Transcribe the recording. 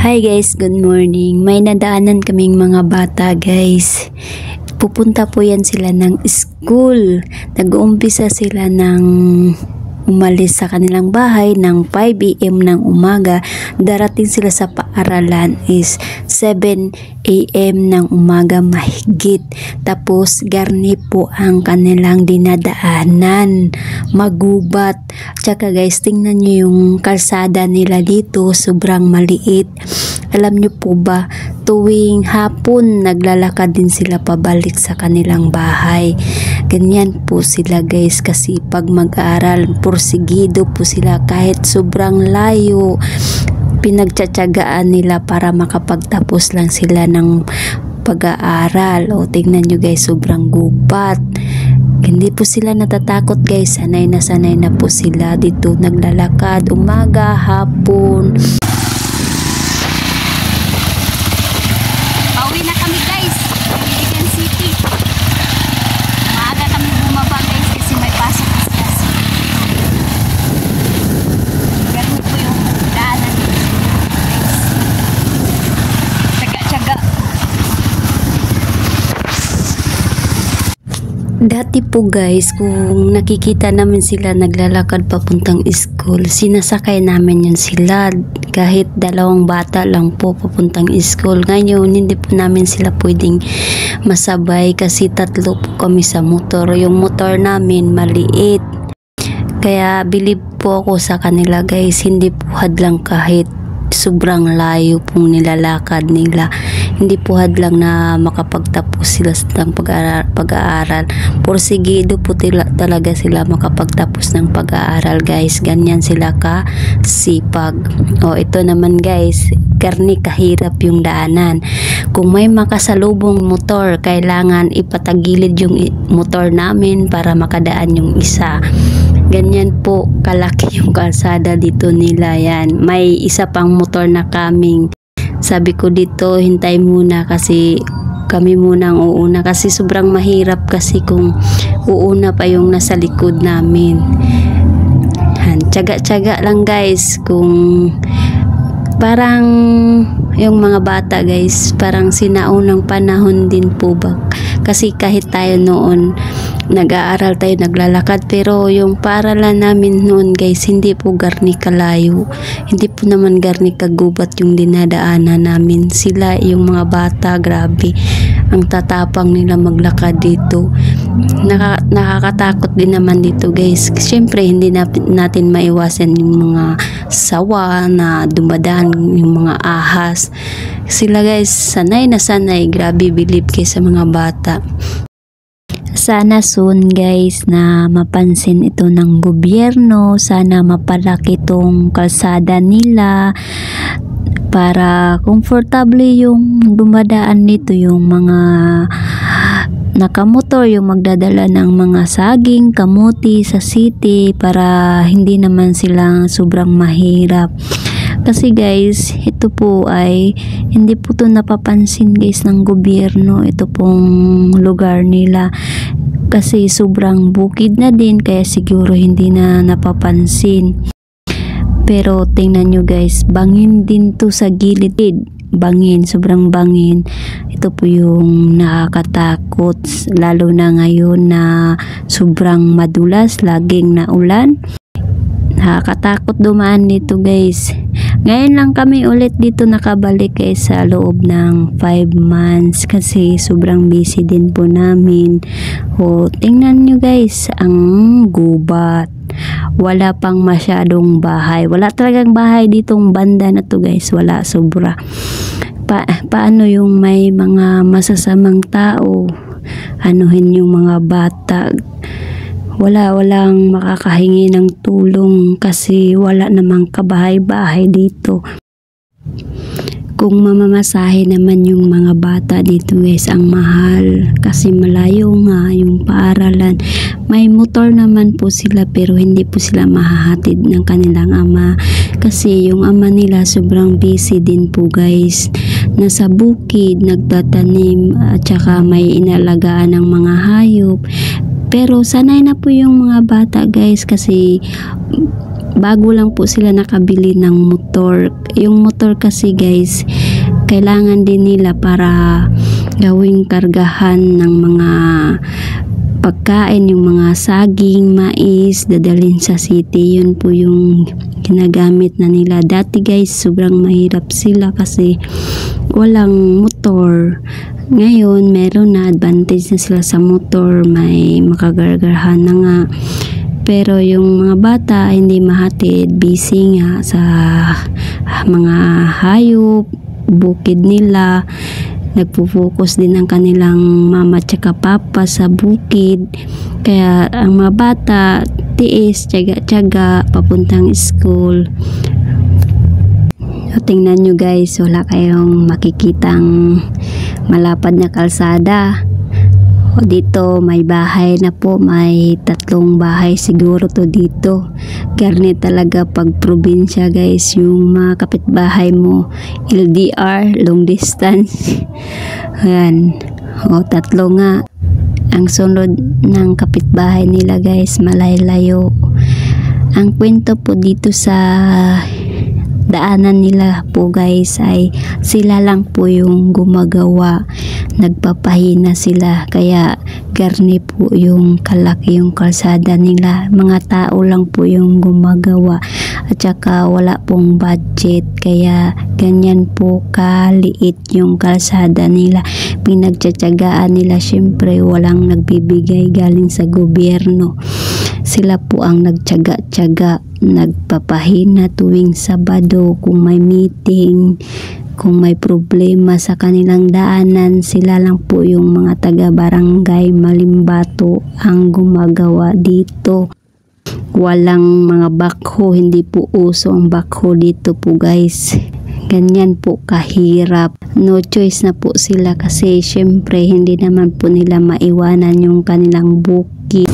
Hi guys, good morning. May nadaanan kaming mga bata guys. Pupunta po yan sila ng school. Nag-uumpisa sila ng umalis sa kanilang bahay ng 5 AM ng umaga. Darating sila sa paaralan is 7 AM ng umaga mahigit. Tapos garni po ang kanilang dinadaanan. Magubat. Tsaka guys, tingnan nyo yung kalsada nila dito. Sobrang maliit. Alam nyo po ba, tuwing hapon naglalakad din sila pabalik sa kanilang bahay. Ganyan po sila guys, kasi pag mag-aaral, porsigido po sila kahit sobrang layo. Pinagtsatsagaan nila para makapagtapos lang sila ng pag-aaral. O tingnan nyo guys, sobrang gubat. Hindi po sila natatakot guys, sanay na po sila dito naglalakad umaga, hapon. Pauwi na kami guys, Iligan City. Maaga kami bumaba guys kasi may pasok na sila. Ganun po yung daanan guys. Tsaga-tsaga. Dati po guys, kung nakikita namin sila naglalakad papuntang school, sinasakay namin yan sila. Kahit dalawang bata lang po papuntang school. Ngayon, hindi po namin sila pwedeng masabay kasi tatlo po kami sa motor. Yung motor namin maliit. Kaya believe po ako sa kanila guys, hindi po hadlang kahit sobrang layo pong nilalakad nila. Hindi po hadlang na makapagtapos sila ng pag-aaral. Porsigido po talaga sila makapagtapos ng pag-aaral guys. Ganyan sila kasipag. O ito naman guys, karni kahirap yung daanan. Kung may makasalubong motor, kailangan ipatagilid yung motor namin para makadaan yung isa. Ganyan po kalaki yung kalsada dito nila yan. May isa pang motor na coming. Sabi ko dito, hintay muna kasi kami muna ang uuna. Kasi sobrang mahirap kasi kung uuna pa yung nasa likod namin. Tsaga-tsaga lang guys. Kung parang yung mga bata guys, parang sinaunang panahon din po ba. Kasi kahit tayo noon nag-aaral tayo, naglalakad, pero yung paaralan namin noon guys, hindi po garni kalayo, hindi po naman garni kagubat yung dinadaanan namin. Sila yung mga bata, grabe ang tatapang nila maglakad dito. Nakakatakot din naman dito guys. Siyempre hindi natin maiwasan yung mga sawa na dumadaan, yung mga ahas. Sila guys, sanay na sanay, grabe believe kayo sa mga bata. Sana soon guys na mapansin ito ng gobyerno, sana mapalaki itong kalsada nila para komportable yung dumadaan nito, yung mga nakamotor, yung magdadala ng mga saging, kamuti sa city para hindi naman sila sobrang mahirap. Kasi guys, ito po ay hindi po to napapansin guys ng gobyerno, ito pong lugar nila. Kasi sobrang bukid na din, kaya siguro hindi na napapansin. Pero tingnan nyo guys, bangin din to sa gilid. Bangin, sobrang bangin. Ito po yung nakakatakot, lalo na ngayon na sobrang madulas, laging naulan. Nakakatakot dumaan dito guys. Ngayon lang kami ulit dito nakabalik guys sa loob ng 5 months kasi sobrang busy din po namin. O tingnan nyo guys, ang gubat. Wala pang masyadong bahay. Wala talagang bahay ditong banda na to guys. Wala, sobra. Paano yung may mga masasamang tao? Anuhin yung mga bata? Walang makakahingi ng tulong kasi wala namang kabahay-bahay dito. Kung mamamasahe naman yung mga bata dito guys, ang mahal kasi malayo nga yung paaralan. May motor naman po sila pero hindi po sila mahahatid ng kanilang ama kasi yung ama nila sobrang busy din po guys. Nasa bukid, nagtatanim at saka may inalagaan ng mga hayop. Pero sanay na po yung mga bata guys kasi bago lang po sila nakabili ng motor. Yung motor kasi guys, kailangan din nila para gawing kargahan ng mga pagkain, yung mga saging, mais, dadalhin sa city. Yun po yung ginagamit na nila. Dati guys, sobrang mahirap sila kasi walang motor. Ngayon, meron na, advantage na sila sa motor, may makagargarhan na nga. Pero yung mga bata, hindi mahatid, busy nga sa mga hayop, bukid nila. Nagpo-focus din ang kanilang mama tsaka papa sa bukid. Kaya ang mga bata, tiis, tiyaga-tiyaga, papuntang school. So, tingnan nyo guys, wala kayong makikitang malapad na kalsada. O dito may bahay na po, may 3 bahay siguro to dito. Garne talaga pag probinsya guys, yung mga kapitbahay mo LDR, long distance. Ayan, o 3 nga. Ang sunod ng kapitbahay nila guys, malay-layo. Ang kwento po dito sa daanan nila po guys ay sila lang po yung gumagawa, nagpapahina sila, kaya garni po yung kalaki yung kalsada nila. Mga tao lang po yung gumagawa at saka wala pong budget, kaya ganyan po kaliit yung kalsada nila. Pinagtsatsagaan nila, syempre walang nagbibigay galing sa gobyerno. Sila po ang nagtyaga-tyaga, nagpapahina tuwing Sabado kung may meeting, kung may problema sa kanilang daanan. Sila lang po yung mga taga-barangay Malimbato ang gumagawa dito. Walang mga backhoe, hindi po uso ang backhoe dito po guys. Ganyan po kahirap. No choice na po sila kasi syempre hindi naman po nila maiwanan yung kanilang bukid.